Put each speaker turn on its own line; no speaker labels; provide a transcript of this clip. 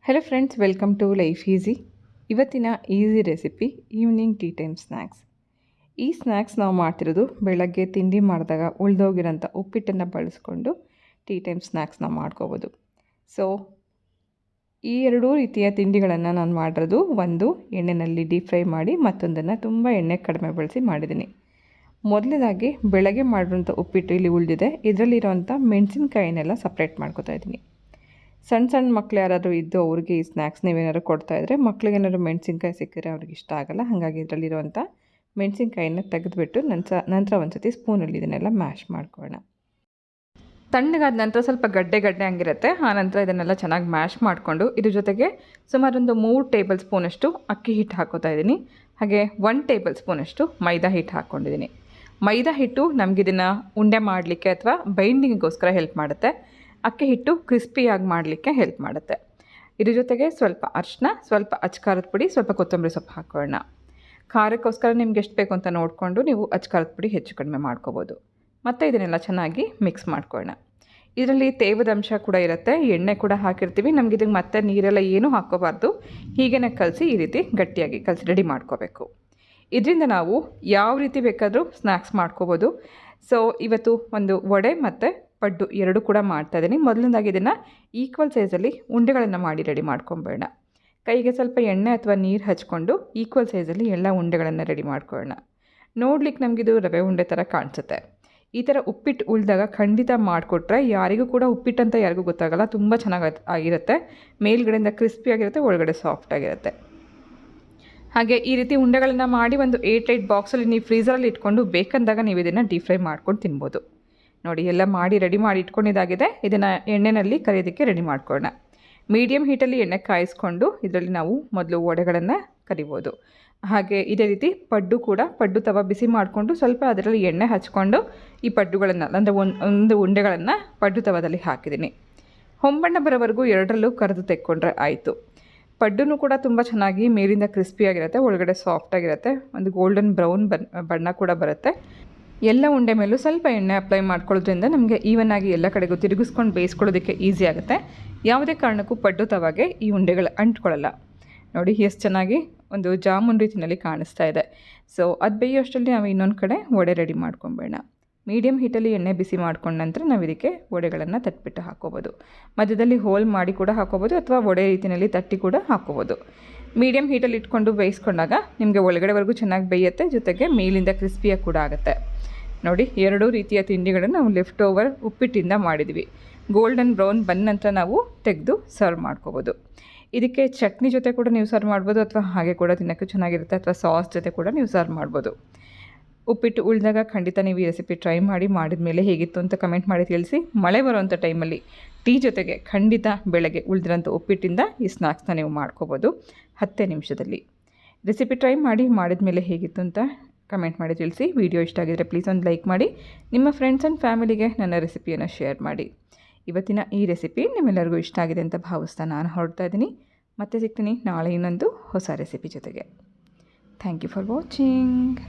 Hello friends, welcome to life easy. ಇವತ್ತಿನ easy recipe evening tea time snacks. ಈ snacks ನಾವು ಮಾಡ್ತಿರೋದು ಬೆಳಗ್ಗೆ ತಿಂಡಿ ಮಾಡಿದಾಗ ಉಳಿದೋಗಿರೋಂಥ ಉಪ್ಪಿಟ್ಟನ್ನು ಬಳಸ್ಕೊಂಡು ಟೀ ಟೈಮ್ ಸ್ನ್ಯಾಕ್ಸ್ ನಾವು ಮಾಡ್ಕೋಬೋದು. ಸೊ ಈ ಎರಡೂ ರೀತಿಯ ತಿಂಡಿಗಳನ್ನು ನಾನು ಮಾಡಿರೋದು, ಒಂದು ಎಣ್ಣೆಯಲ್ಲಿ ಡೀಪ್ ಫ್ರೈ ಮಾಡಿ, ಮತ್ತೊಂದನ್ನು ತುಂಬ ಎಣ್ಣೆ ಕಡಿಮೆ ಬಳಸಿ ಮಾಡಿದ್ದೀನಿ. ಮೊದಲನೇದಾಗಿ ಬೆಳಗ್ಗೆ ಮಾಡಿರೋಂಥ ಉಪ್ಪಿಟ್ಟು ಇಲ್ಲಿ ಉಳಿದಿದೆ. ಇದರಲ್ಲಿರೋಂಥ ಮೆಣಸಿನ್ಕಾಯಿನೆಲ್ಲ ಸಪ್ರೇಟ್ ಮಾಡ್ಕೋತಾ ಇದ್ದೀನಿ. ಸಣ್ಣ ಮಕ್ಕಳು ಯಾರಾದರೂ ಇದ್ದು ಅವ್ರಿಗೆ ಈ ಸ್ನ್ಯಾಕ್ಸ್ ನೀವೇನಾದ್ರು ಕೊಡ್ತಾಯಿದ್ರೆ, ಮಕ್ಳಿಗೇನಾದ್ರು ಮೆಣಸಿನ್ಕಾಯಿ ಸಿಕ್ಕಿದ್ರೆ ಅವ್ರಿಗೆ ಇಷ್ಟ ಆಗೋಲ್ಲ. ಹಾಗಾಗಿ ಇದರಲ್ಲಿರುವಂಥ ಮೆಣಸಿನ್ಕಾಯಿನ ತೆಗೆದುಬಿಟ್ಟು ನಂತರ ಒಂದು ಸತಿ ಸ್ಪೂನಲ್ಲಿ ಇದನ್ನೆಲ್ಲ ಮ್ಯಾಶ್ ಮಾಡ್ಕೊಳ್ಳೋಣ. ತಣ್ಣಗಾದ ನಂತರ ಸ್ವಲ್ಪ ಗಡ್ಡೆ ಹಂಗಿರುತ್ತೆ. ಆನಂತರ ಇದನ್ನೆಲ್ಲ ಚೆನ್ನಾಗಿ ಮ್ಯಾಶ್ ಮಾಡಿಕೊಂಡು ಇದ್ರ ಜೊತೆಗೆ ಸುಮಾರೊಂದು 3 ಟೇಬಲ್ ಸ್ಪೂನಷ್ಟು ಅಕ್ಕಿ ಹಿಟ್ಟು ಹಾಕೋತಾ ಇದ್ದೀನಿ. ಹಾಗೆ 1 ಟೇಬಲ್ ಸ್ಪೂನಷ್ಟು ಮೈದಾ ಹಿಟ್ಟು ಹಾಕ್ಕೊಂಡಿದ್ದೀನಿ. ಮೈದಾ ಹಿಟ್ಟು ನಮಗಿದನ್ನು ಉಂಡೆ ಮಾಡಲಿಕ್ಕೆ ಅಥವಾ ಬೈಂಡಿಂಗಿಗೋಸ್ಕರ ಹೆಲ್ಪ್ ಮಾಡುತ್ತೆ. ಅಕ್ಕಿ ಹಿಟ್ಟು ಕ್ರಿಸ್ಪಿಯಾಗಿ ಮಾಡಲಿಕ್ಕೆ ಹೆಲ್ಪ್ ಮಾಡುತ್ತೆ. ಇದ್ರ ಜೊತೆಗೆ ಸ್ವಲ್ಪ ಅರಿಶಿನ, ಸ್ವಲ್ಪ ಅಚ್ಕಾರದ ಪುಡಿ, ಸ್ವಲ್ಪ ಕೊತ್ತಂಬರಿ ಸೊಪ್ಪು ಹಾಕೋಣ. ಖಾರಕ್ಕೋಸ್ಕರ ನಿಮ್ಗೆ ಎಷ್ಟು ಬೇಕು ಅಂತ ನೋಡಿಕೊಂಡು ನೀವು ಅಚ್ಕಾರದ ಪುಡಿ ಹೆಚ್ಚು ಕಡಿಮೆ ಮಾಡ್ಕೋಬೋದು. ಮತ್ತು ಇದನ್ನೆಲ್ಲ ಚೆನ್ನಾಗಿ ಮಿಕ್ಸ್ ಮಾಡ್ಕೊಳ್ಳೋಣ. ಇದರಲ್ಲಿ ತೇವದ ಅಂಶ ಕೂಡ ಇರುತ್ತೆ, ಎಣ್ಣೆ ಕೂಡ ಹಾಕಿರ್ತೀವಿ. ನಮ್ಗೆ ಇದಕ್ಕೆ ಮತ್ತೆ ನೀರೆಲ್ಲ ಏನೂ ಹಾಕ್ಕೋಬಾರ್ದು. ಹೀಗೇ ಕಲಸಿ ಈ ರೀತಿ ಗಟ್ಟಿಯಾಗಿ ಕಲಸಿ ರೆಡಿ ಮಾಡ್ಕೋಬೇಕು. ಇದರಿಂದ ನಾವು ಯಾವ ರೀತಿ ಬೇಕಾದರೂ ಸ್ನ್ಯಾಕ್ಸ್ ಮಾಡ್ಕೋಬೋದು. ಸೊ ಇವತ್ತು ಒಂದು ವಡೆ ಮತ್ತು ಪಡ್ಡು ಎರಡು ಕೂಡ ಮಾಡ್ತಾಯಿದ್ದೀನಿ. ಮೊದಲನೇದಾಗಿ ಇದನ್ನು ಈಕ್ವಲ್ ಸೈಜಲ್ಲಿ ಉಂಡೆಗಳನ್ನು ಮಾಡಿ ರೆಡಿ ಮಾಡ್ಕೊಂಬೇಡ. ಕೈಗೆ ಸ್ವಲ್ಪ ಎಣ್ಣೆ ಅಥವಾ ನೀರು ಹಚ್ಕೊಂಡು ಈಕ್ವಲ್ ಸೈಜಲ್ಲಿ ಎಲ್ಲ ಉಂಡೆಗಳನ್ನು ರೆಡಿ ಮಾಡ್ಕೊಳ್ಳೋಣ. ನೋಡ್ಲಿಕ್ಕೆ ನಮಗಿದು ರವೆ ಉಂಡೆ ಥರ ಕಾಣಿಸುತ್ತೆ. ಈ ಥರ ಉಪ್ಪಿಟ್ಟು ಉಳಿದಾಗ ಖಂಡಿತ ಮಾಡಿಕೊಟ್ರೆ ಯಾರಿಗೂ ಕೂಡ ಉಪ್ಪಿಟ್ಟು ಅಂತ ಯಾರಿಗೂ ಗೊತ್ತಾಗಲ್ಲ. ತುಂಬ ಚೆನ್ನಾಗಿ ಆಗಿರುತ್ತೆ. ಮೇಲ್ಗಡೆಯಿಂದ ಕ್ರಿಸ್ಪಿಯಾಗಿರುತ್ತೆ, ಒಳಗಡೆ ಸಾಫ್ಟಾಗಿರುತ್ತೆ. ಹಾಗೆ ಈ ರೀತಿ ಉಂಡೆಗಳನ್ನು ಮಾಡಿ ಒಂದು 8 ಬಾಕ್ಸಲ್ಲಿ ನೀವು ಫ್ರೀಝರಲ್ಲಿ ಇಟ್ಕೊಂಡು ಬೇಕಂದಾಗ ನೀವು ಇದನ್ನು ಡೀಪ್ ಫ್ರೈ ಮಾಡ್ಕೊಂಡು ತಿನ್ಬೋದು. ನೋಡಿ, ಎಲ್ಲ ಮಾಡಿ ರೆಡಿ ಮಾಡಿ ಇಟ್ಕೊಂಡಿದ್ದಾಗಿದೆ. ಇದನ್ನು ಎಣ್ಣೆಯಲ್ಲಿ ಕರಿಯೋದಕ್ಕೆ ರೆಡಿ ಮಾಡ್ಕೊಳ್ಳೋಣ. ಮೀಡಿಯಮ್ ಹೀಟಲ್ಲಿ ಎಣ್ಣೆ ಕಾಯಿಸ್ಕೊಂಡು ಇದರಲ್ಲಿ ನಾವು ಮೊದಲು ವಡೆಗಳನ್ನು ಕರಿಬೋದು. ಹಾಗೆ ಇದೇ ರೀತಿ ಪಡ್ಡು ತವ ಬಿಸಿ ಮಾಡಿಕೊಂಡು ಸ್ವಲ್ಪ ಅದರಲ್ಲಿ ಎಣ್ಣೆ ಹಚ್ಕೊಂಡು ಈ ಪಡ್ಡುಗಳನ್ನು ಅಂದರೆ ಒಂದು ಉಂಡೆಗಳನ್ನು ಪಡ್ಡು ತವದಲ್ಲಿ ಹಾಕಿದ್ದೀನಿ. ಹೊಂಬಣ್ಣ ಬರೋವರೆಗೂ ಎರಡರಲ್ಲೂ ಕರೆದು ತೆಕ್ಕೊಂಡ್ರೆ ಆಯಿತು. ಪಡ್ಡು ಕೂಡ ತುಂಬ ಚೆನ್ನಾಗಿ ಮೇಲಿಂದ ಕ್ರಿಸ್ಪಿಯಾಗಿರುತ್ತೆ, ಒಳಗಡೆ ಸಾಫ್ಟಾಗಿರುತ್ತೆ, ಒಂದು ಗೋಲ್ಡನ್ ಬ್ರೌನ್ ಬಣ್ಣ ಕೂಡ ಬರುತ್ತೆ. ಎಲ್ಲ ಉಂಡೆ ಮೇಲೂ ಸ್ವಲ್ಪ ಎಣ್ಣೆ ಅಪ್ಲೈ ಮಾಡ್ಕೊಳ್ಳೋದ್ರಿಂದ ನಮಗೆ ಈವನ್ನಾಗಿ ಎಲ್ಲ ಕಡೆಗೂ ತಿರುಗಿಸ್ಕೊಂಡು ಬೇಯಿಸ್ಕೊಳ್ಳೋದಕ್ಕೆ ಈಸಿ ಆಗುತ್ತೆ. ಯಾವುದೇ ಕಾರಣಕ್ಕೂ ಪಡ್ಡು ತವಾಗೆ ಈ ಉಂಡೆಗಳು ಅಂಟ್ಕೊಳ್ಳಲ್ಲ. ನೋಡಿ ಎಷ್ಟು ಚೆನ್ನಾಗಿ ಒಂದು ಜಾಮೂನ್ ರೀತಿಯಲ್ಲಿ ಕಾಣಿಸ್ತಾ ಇದೆ. ಸೊ ಅದು ಬೇಯೋಷ್ಟರಲ್ಲಿ ನಾವು ಇನ್ನೊಂದು ಕಡೆ ವಡೆ ರೆಡಿ ಮಾಡ್ಕೊಂಬೇಡ. ಮೀಡಿಯಮ್ ಹೀಟಲ್ಲಿ ಎಣ್ಣೆ ಬಿಸಿ ಮಾಡ್ಕೊಂಡ ನಂತರ ನಾವು ಇದಕ್ಕೆ ವಡೆಗಳನ್ನು ತಟ್ಬಿಟ್ಟು ಹಾಕೋಬೋದು. ಮಧ್ಯದಲ್ಲಿ ಹೋಲ್ ಮಾಡಿ ಕೂಡ ಹಾಕೋಬೋದು ಅಥವಾ ವಡೆ ರೀತಿಯಲ್ಲಿ ತಟ್ಟಿ ಕೂಡ ಹಾಕೋಬೋದು. ಮೀಡಿಯಮ್ ಹೀಟಲ್ಲಿ ಇಟ್ಕೊಂಡು ಬೇಯಿಸ್ಕೊಂಡಾಗ ನಿಮಗೆ ಒಳಗಡೆವರೆಗೂ ಚೆನ್ನಾಗಿ ಬೇಯುತ್ತೆ, ಜೊತೆಗೆ ಮೇಲಿಂದ ಕ್ರಿಸ್ಪಿಯಾಗಿ ಕೂಡ ಆಗುತ್ತೆ. ನೋಡಿ, ಎರಡೂ ರೀತಿಯ ತಿಂಡಿಗಳನ್ನು ನಾವು ಲೆಫ್ಟ್ ಓವರ್ ಉಪ್ಪಿಟ್ಟಿಂದ ಮಾಡಿದ್ವಿ. ಗೋಲ್ಡನ್ ಬ್ರೌನ್ ಬಂದ ನಂತರ ನಾವು ತೆಗೆದು ಸರ್ವ್ ಮಾಡ್ಕೋಬೋದು. ಇದಕ್ಕೆ ಚಟ್ನಿ ಜೊತೆ ಕೂಡ ನೀವು ಸರ್ವ್ ಮಾಡ್ಬೋದು, ಅಥವಾ ಹಾಗೆ ಕೂಡ ತಿನ್ನೋಕ್ಕೂ ಚೆನ್ನಾಗಿರುತ್ತೆ, ಅಥವಾ ಸಾಸ್ ಜೊತೆ ಕೂಡ ನೀವು ಸರ್ವ್ ಮಾಡ್ಬೋದು. ಉಪ್ಪಿಟ್ಟು ಉಳಿದಾಗ ಖಂಡಿತ ನೀವು ಈ ರೆಸಿಪಿ ಟ್ರೈ ಮಾಡಿ, ಮಾಡಿದ ಮೇಲೆ ಹೇಗಿತ್ತು ಅಂತ ಕಮೆಂಟ್ ಮಾಡಿ ತಿಳಿಸಿ. ಮಳೆ ಬರುವಂಥ ಟೈಮಲ್ಲಿ ಟೀ ಜೊತೆಗೆ ಖಂಡಿತ ಬೆಳಗ್ಗೆ ಉಳಿದಿರೋಂಥ ಉಪ್ಪಿಟ್ಟಿಂದ ಈ ಸ್ನ್ಯಾಕ್ಸ್ನ ನೀವು ಮಾಡ್ಕೋಬೋದು 10 ನಿಮಿಷದಲ್ಲಿ. ರೆಸಿಪಿ ಟ್ರೈ ಮಾಡಿ, ಮಾಡಿದ ಮೇಲೆ ಹೇಗಿತ್ತು ಅಂತ ಕಮೆಂಟ್ ಮಾಡಿ ತಿಳಿಸಿ. ವಿಡಿಯೋ ಇಷ್ಟ ಆಗಿದರೆ ಪ್ಲೀಸ್ ಒಂದು ಲೈಕ್ ಮಾಡಿ, ನಿಮ್ಮ ಫ್ರೆಂಡ್ಸ್ ಆ್ಯಂಡ್ ಫ್ಯಾಮಿಲಿಗೆ ನನ್ನ ರೆಸಿಪಿಯನ್ನು ಶೇರ್ ಮಾಡಿ. ಇವತ್ತಿನ ಈ ರೆಸಿಪಿ ನಿಮ್ಮೆಲ್ಲರಿಗೂ ಇಷ್ಟ ಆಗಿದೆ ಅಂತ ಭಾವಿಸ್ತಾ ನಾನು ಹೊರಡ್ತಾ ಇದ್ದೀನಿ. ಮತ್ತೆ ಸಿಗ್ತೀನಿ ನಾಳೆ ಇನ್ನೊಂದು ಹೊಸ ರೆಸಿಪಿ ಜೊತೆಗೆ. Thank you for watching.